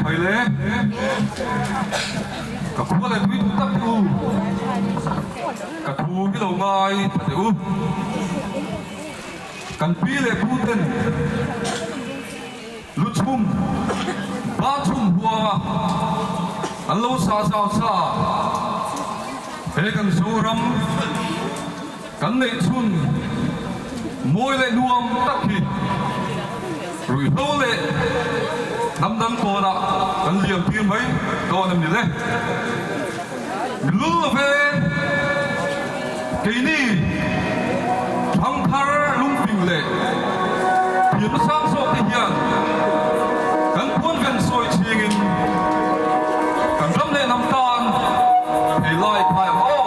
Thầy lẽ cả khu này tôi tắt u cả thu cái đầu ngai thật u cần pi lệ Putin lúc chung ba chung hoa anh lâu xa thế cần số rắm cần lệ chun môi lệ nuông tắc thịt rồi lâu lệ năm cô đã cần liềm thiên mấy con em đi lên mình lưu về cái này thằng thar lung phình lệ thì nó sáng sốt thì hiện cần quân gần soi chiên cần lắm lệ năm tan thì lại phải ô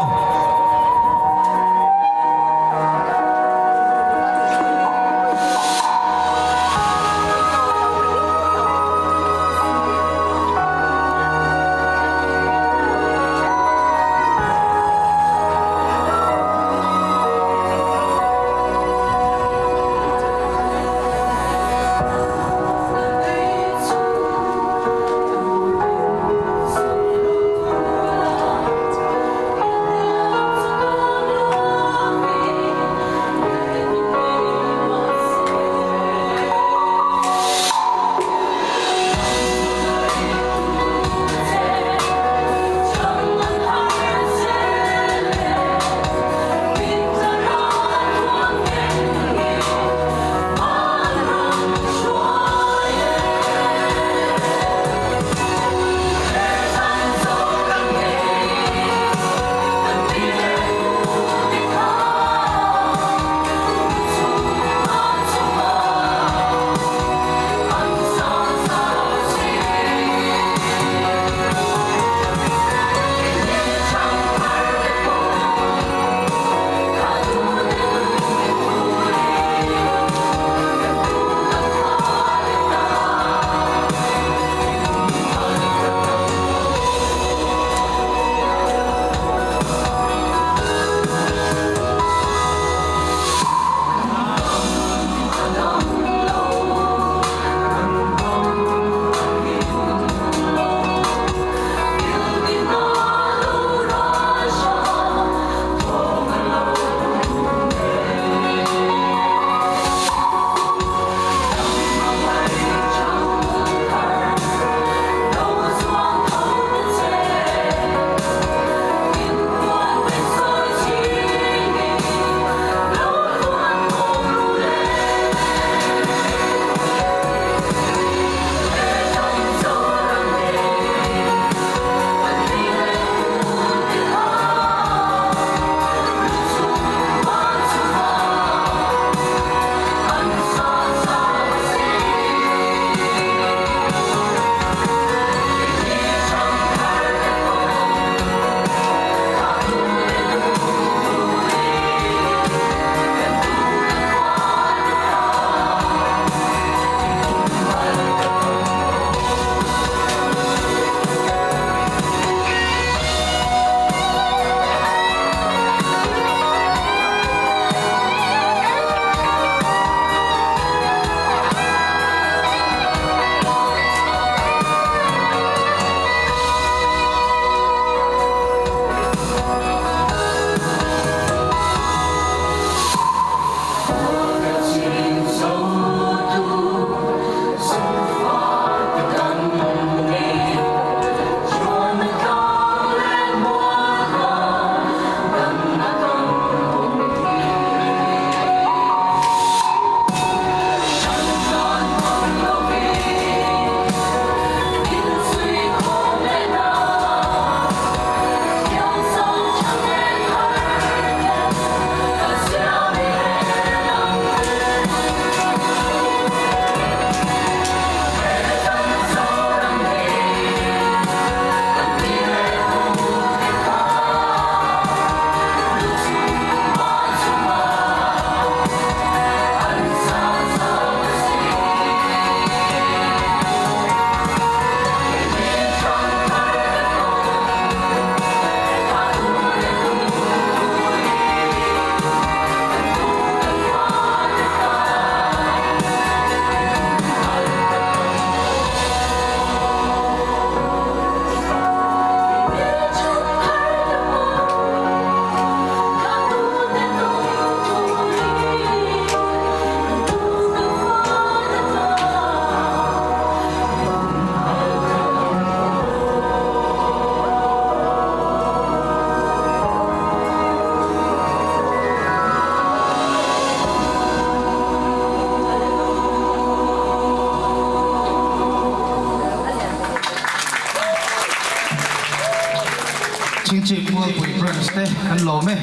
chính trị mua quỷ branch thế ăn lẩu mê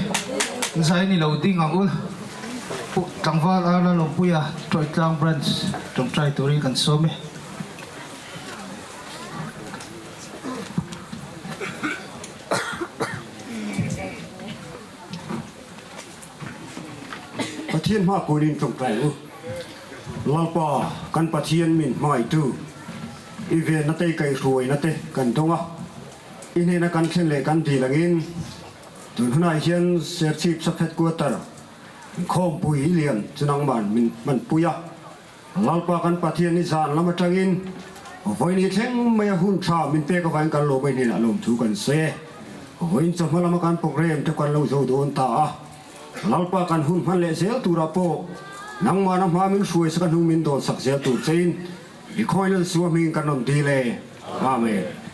sai ni lẩu đi ngang ul chẳng phải là lẩu bùi à trọi trang branch trong trai tôi đi cần số mêประเทศมากกว่าดินตรงไกลลาปากันประเทศมินไม่ตู้อีเวนนัตเตไก่รวยนัตเตกันตรงอ่ะอินเฮนักันเช่นเล็กันดีละงินตุนนายเชียนเสียชีพสักเพชรกัวตระคอมปุยเลียนจะนังมันปุยะลาปากันประเทศนิสานละมาจังอินวันนี้เช่งไม่หุ่นชามินเตะกับแฟนกันโลไปนี่ละลมถูกันเซ่วันนี้จะมาละมากันโปรแกรมจะกันเราโจโดนตาlalpakan hun man le zel tu rapo nang ma na ma min suai sakan hun min do sak zel tu chain i khoinal suwa min kan nom dile amen